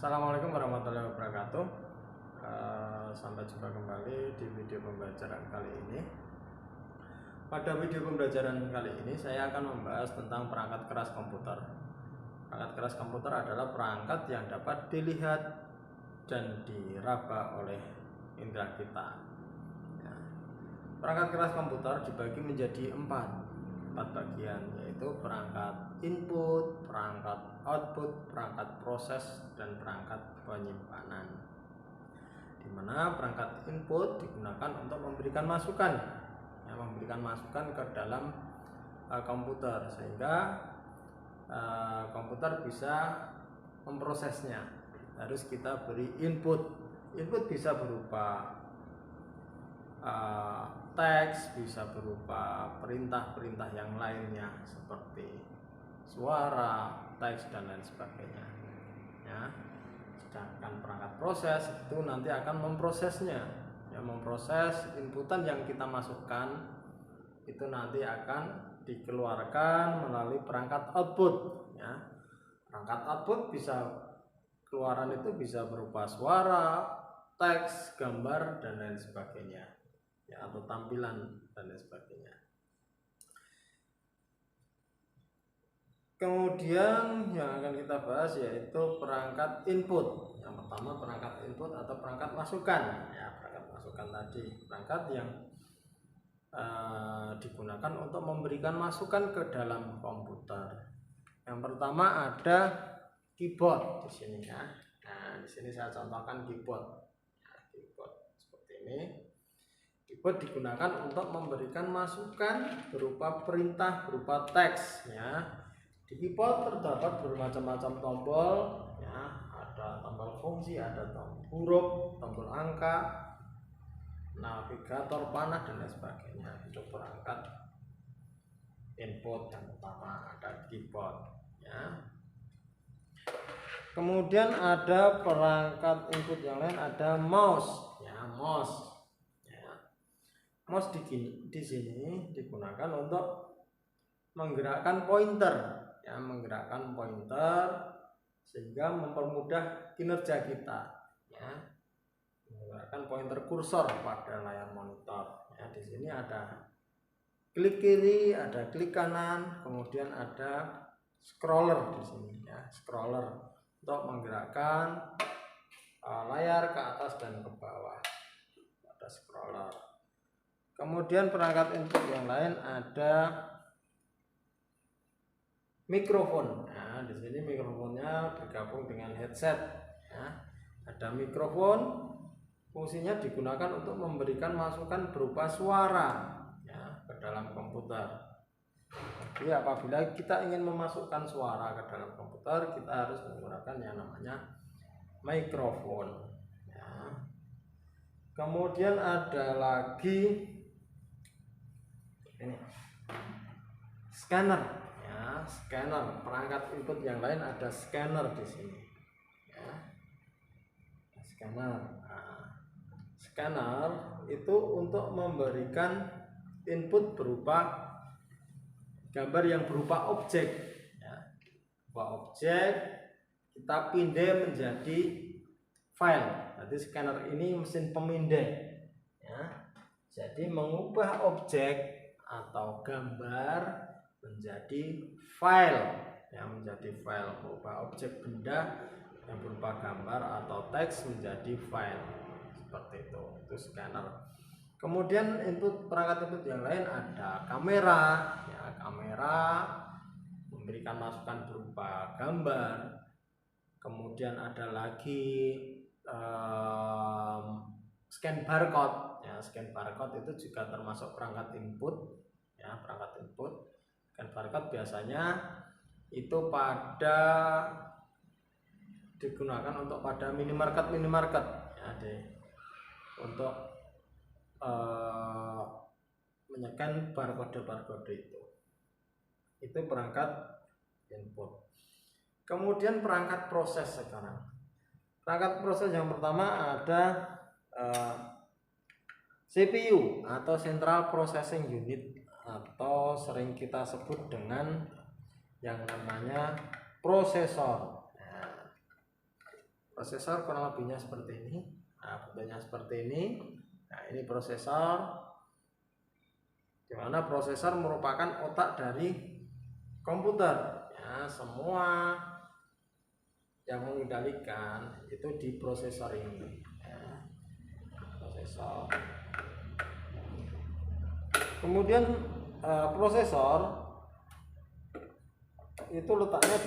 Assalamualaikum warahmatullahi wabarakatuh. Sampai jumpa kembali di video pembelajaran kali ini. Pada video pembelajaran kali ini saya akan membahas tentang perangkat keras komputer. Perangkat keras komputer adalah perangkat yang dapat dilihat dan diraba oleh indera kita. Perangkat keras komputer dibagi menjadi empat bagian, yaitu perangkat input, perangkat output, perangkat proses, dan perangkat penyimpanan. Di mana perangkat input digunakan untuk memberikan masukan, ke dalam komputer, sehingga komputer bisa memprosesnya. Harus kita beri input. Input bisa berupa teks, bisa berupa perintah-perintah yang lainnya seperti suara, teks, dan lain sebagainya. Sedangkan perangkat proses itu nanti akan memprosesnya, memproses inputan yang kita masukkan itu nanti akan dikeluarkan melalui perangkat output. Perangkat output keluaran itu bisa berupa suara, teks, gambar, dan lain sebagainya, atau tampilan dan lain sebagainya. Kemudian yang akan kita bahas yaitu perangkat input. Yang pertama perangkat input atau perangkat masukan. Perangkat masukan tadi perangkat yang digunakan untuk memberikan masukan ke dalam komputer. Yang pertama ada keyboard di sini ya. Di sini saya contohkan keyboard. Keyboard seperti ini. Keyboard digunakan untuk memberikan masukan berupa perintah, berupa teks. Di keyboard terdapat bermacam-macam tombol, ada tombol fungsi, ada tombol huruf, tombol angka, navigator, panah, dan lain sebagainya. Itu perangkat input yang pertama, ada keyboard. Kemudian ada perangkat input yang lain, ada mouse. Mouse di sini digunakan untuk menggerakkan pointer, sehingga mempermudah kinerja kita. Menggunakan pointer kursor pada layar monitor. Di sini ada klik kiri, ada klik kanan, kemudian ada scroller di sini. Scroller untuk menggerakkan layar ke atas dan ke bawah. Ada scroller. Kemudian perangkat input yang lain ada mikrofon. Di sini mikrofonnya bergabung dengan headset. Ada mikrofon, fungsinya digunakan untuk memberikan masukan berupa suara ke dalam komputer. Jadi apabila kita ingin memasukkan suara ke dalam komputer, kita harus menggunakan yang namanya mikrofon. Kemudian ada lagi ini scanner. Scanner, perangkat input yang lain ada scanner di sini. Scanner itu untuk memberikan input berupa gambar yang berupa objek. Objek kita pindai menjadi file. Jadi scanner ini mesin pemindai. Jadi mengubah objek atau gambar menjadi file, mengubah objek benda yang berupa gambar atau teks menjadi file, seperti itu scanner. Kemudian perangkat input yang lain ada kamera. Kamera memberikan masukan berupa gambar. Kemudian ada lagi scan barcode. Scan barcode itu juga termasuk perangkat input. Perangkat input. Scan barcode biasanya itu digunakan untuk pada minimarket, untuk menycan barcode itu perangkat input. Kemudian perangkat proses sekarang. Perangkat proses yang pertama ada CPU atau Central Processing Unit, atau sering kita sebut dengan yang namanya prosesor. Prosesor kurang lebihnya seperti ini. Nah, bentuknya seperti ini. Nah, ini prosesor, di mana prosesor merupakan otak dari komputer. Ya, semua yang mengendalikan itu di prosesor ini. Ya, prosesor. Kemudian prosesor itu letaknya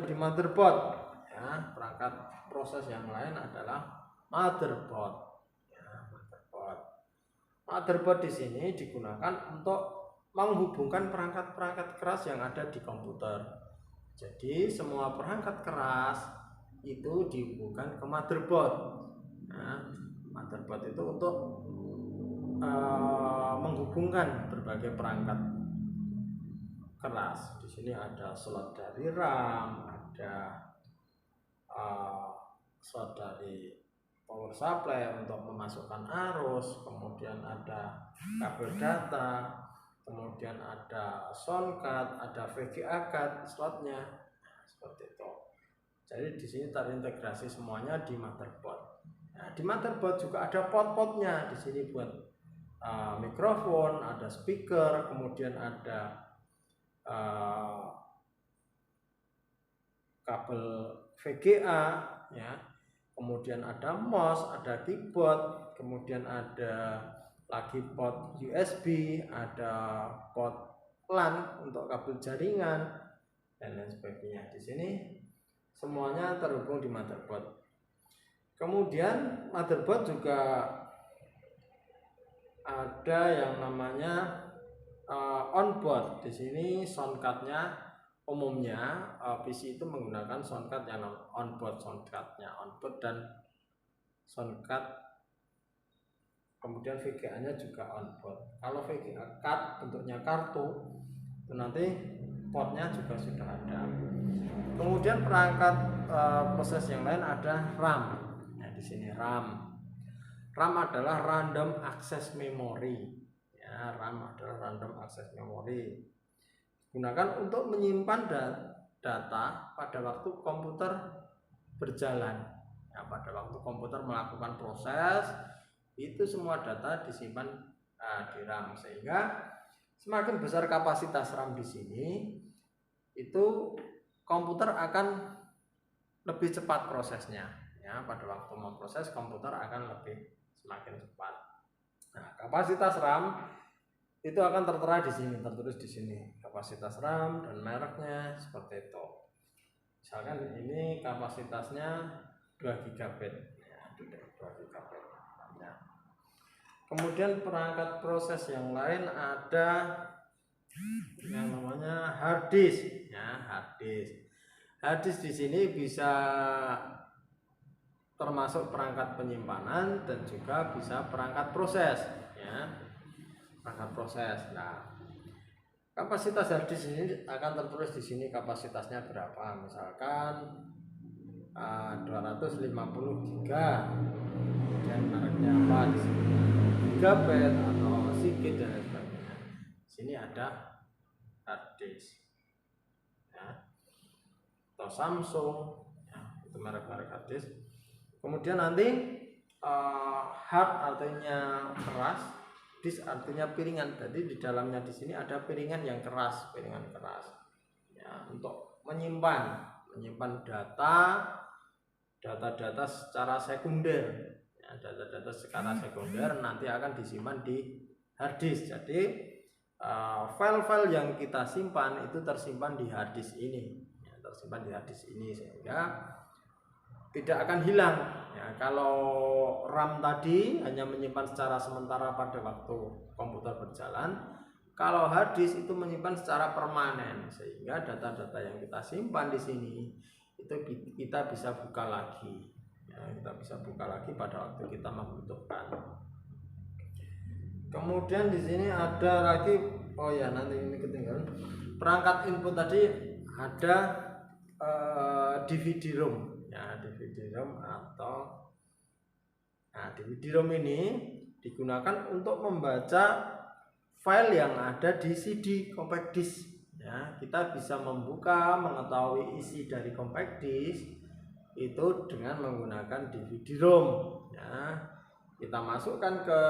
di motherboard. Ya, perangkat proses yang lain adalah motherboard. Ya, motherboard di sini digunakan untuk menghubungkan perangkat-perangkat keras yang ada di komputer. Jadi semua perangkat keras itu dihubungkan ke motherboard. Nah, motherboard itu untuk menghubungkan berbagai perangkat keras. Di sini ada slot dari RAM, ada slot dari power supply untuk memasukkan arus, kemudian ada kabel data, kemudian ada sound card, ada VGA card slotnya. Nah, seperti itu. Jadi di sini terintegrasi semuanya di motherboard. Nah, di motherboard juga ada port-portnya. Di sini buat mikrofon, ada speaker, kemudian ada kabel VGA, ya, kemudian ada mouse, ada keyboard, kemudian ada lagi port USB, ada port LAN untuk kabel jaringan dan lain sebagainya. Di sini semuanya terhubung di motherboard. Kemudian motherboard juga ada yang namanya onboard. Di sini soundcardnya umumnya PC itu menggunakan soundcard yang onboard, soundcardnya onboard dan soundcard, kemudian VGA nya juga onboard. Kalau VGA card bentuknya kartu itu nanti portnya juga sudah ada. Kemudian perangkat proses yang lain ada RAM. Nah, di sini RAM adalah random access memory. Ya, RAM adalah random access memory. Gunakan untuk menyimpan data pada waktu komputer berjalan. Ya, pada waktu komputer melakukan proses, itu semua data disimpan di RAM, sehingga semakin besar kapasitas RAM di sini, itu komputer akan lebih cepat prosesnya. Ya, pada waktu memproses komputer akan semakin cepat. Nah, kapasitas RAM itu akan tertera di sini, tertulis di sini kapasitas RAM dan mereknya seperti itu. Misalkan ini kapasitasnya 2 GB. Ya, 2 GB. Ya. Kemudian perangkat proses yang lain ada yang namanya hard disk. Ya, hard disk. Hard disk di sini bisa termasuk perangkat penyimpanan dan juga bisa perangkat proses. Ya, perangkat proses. Nah, kapasitas hard disk ini akan tertulis di sini kapasitasnya berapa. Misalkan 250 GB, kemudian mereknya apa di sini, Gigabyte atau Seagate dan lain sebagainya. Sini ada hard disk, ya, atau Samsung, ya, itu merek-merek hard disk. Kemudian nanti hard artinya keras, disk artinya piringan. Jadi di dalamnya di sini ada piringan yang keras, piringan keras. Ya, untuk menyimpan data secara sekunder. Ya, data-data secara sekunder nanti akan disimpan di hard disk. Jadi file-file yang kita simpan itu tersimpan di hard disk ini. Ya, tersimpan di hard disk ini sehingga tidak akan hilang. Ya, kalau RAM tadi hanya menyimpan secara sementara pada waktu komputer berjalan, kalau hard disk itu menyimpan secara permanen, sehingga data-data yang kita simpan di sini itu kita bisa buka lagi. Ya, kita bisa buka lagi pada waktu kita membutuhkan. Kemudian di sini ada lagi, oh ya nanti ini ketinggalan. Perangkat input tadi ada DVD-ROM. Ya, DVD-ROM atau DVD-ROM ini digunakan untuk membaca file yang ada di CD compact disk. Ya, kita bisa membuka, mengetahui isi dari compact disk itu itu dengan menggunakan DVD-ROM ya. Kita masukkan ke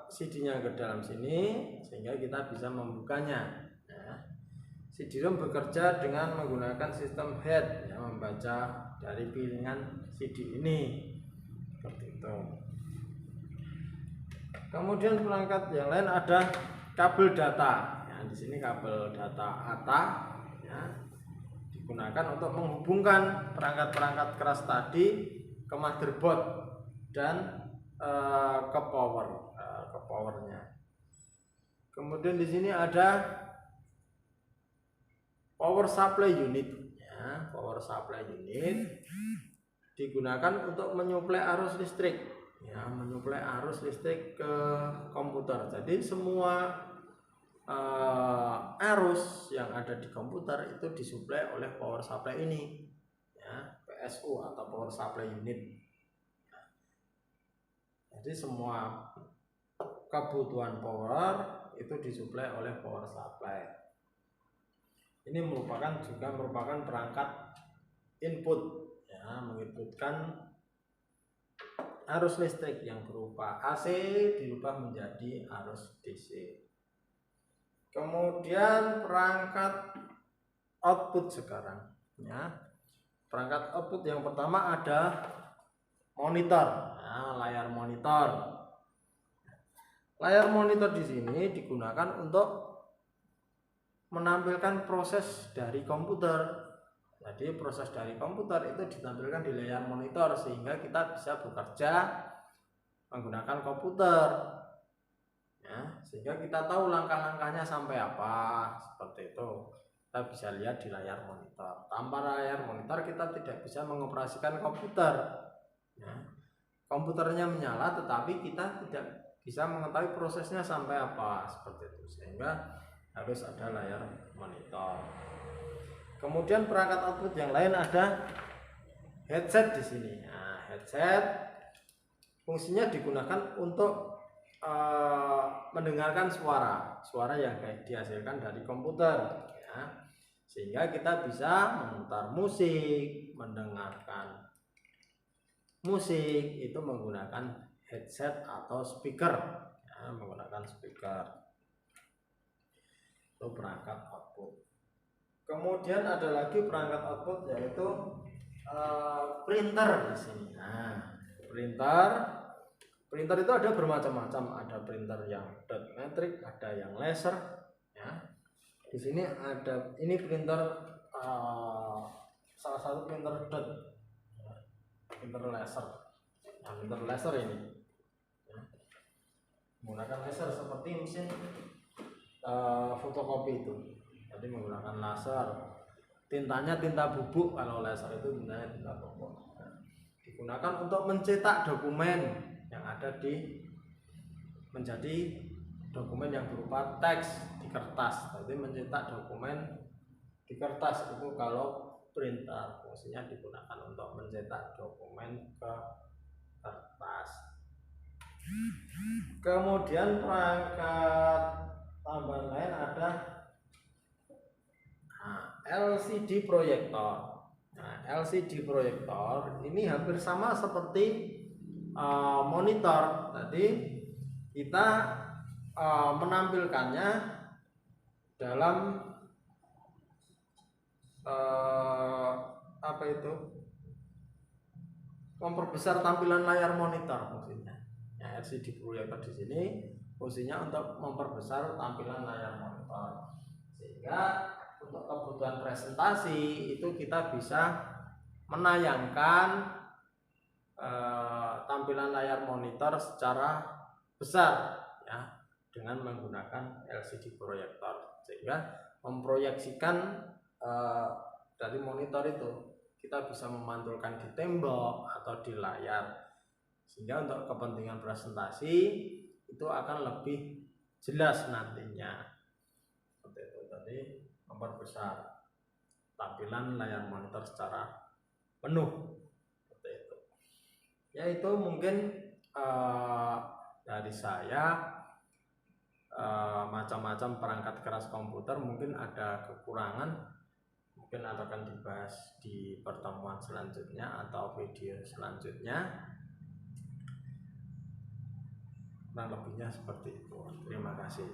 CD-nya ke dalam sini sehingga kita bisa membukanya ya. CD-ROM bekerja dengan menggunakan sistem head ya, membaca dari piringan CD ini seperti itu. Kemudian perangkat yang lain ada kabel data ya, di sini kabel data ATA ya, digunakan untuk menghubungkan perangkat-perangkat keras tadi ke motherboard dan ke powernya. Kemudian di sini ada power supply unit ya, power supply unit digunakan untuk menyuplai arus listrik ya, menyuplai arus listrik ke komputer. Jadi semua arus yang ada di komputer itu disuplai oleh power supply ini ya, PSU atau power supply unit. Jadi semua kebutuhan power itu disuplai oleh power supply. Ini juga merupakan perangkat input ya, menginputkan arus listrik yang berupa AC dirubah menjadi arus DC. Kemudian perangkat output sekarang ya. Perangkat output yang pertama ada monitor ya, layar monitor. Layar monitor di sini digunakan untuk menampilkan proses dari komputer. Jadi proses dari komputer itu ditampilkan di layar monitor sehingga kita bisa bekerja menggunakan komputer ya, sehingga kita tahu langkah-langkahnya sampai apa, seperti itu. Kita bisa lihat di layar monitor. Tanpa layar monitor kita tidak bisa mengoperasikan komputer ya. Komputernya menyala tetapi kita tidak bisa mengetahui prosesnya sampai apa, seperti itu, sehingga harus ada layar monitor. Kemudian perangkat output yang lain ada headset di sini. Nah, headset fungsinya digunakan untuk mendengarkan suara yang dihasilkan dari komputer ya. Sehingga kita bisa memutar musik, mendengarkan musik itu menggunakan headset atau speaker ya, menggunakan speaker. Itu perangkat output. Kemudian ada lagi perangkat output yaitu printer di sini. Nah, printer itu ada bermacam-macam, ada printer yang dot matrix, ada yang laser ya. Di sini ada ini printer salah satu printer dot ya, printer laser. Nah, printer laser ini ya, menggunakan laser seperti mesin fotokopi itu. Jadi menggunakan laser. Tintanya tinta bubuk, kalau laser itu tintanya tinta bubuk. Digunakan untuk mencetak dokumen yang ada menjadi dokumen yang berupa teks di kertas. Jadi mencetak dokumen di kertas itu kalau printer fungsinya digunakan untuk mencetak dokumen ke kertas. Kemudian perangkat tambahan lain ada LCD proyektor. Nah, LCD proyektor ini hampir sama seperti monitor. Tadi kita menampilkannya dalam apa itu? Memperbesar tampilan layar monitor fungsinya. Ya, LCD proyektor di sini fungsinya untuk memperbesar tampilan layar monitor. Sehingga untuk kebutuhan presentasi itu kita bisa menayangkan tampilan layar monitor secara besar ya, dengan menggunakan LCD proyektor, sehingga memproyeksikan dari monitor itu kita bisa memantulkan di tembok atau di layar, sehingga untuk kepentingan presentasi itu akan lebih jelas nantinya. Seperti itu tadi, memperbesar tampilan layar monitor secara penuh. Seperti itu. Ya, itu mungkin dari saya. Macam-macam perangkat keras komputer mungkin ada kekurangan, mungkin akan dibahas di pertemuan selanjutnya atau video selanjutnya. Kurang lebihnya seperti itu. Terima kasih.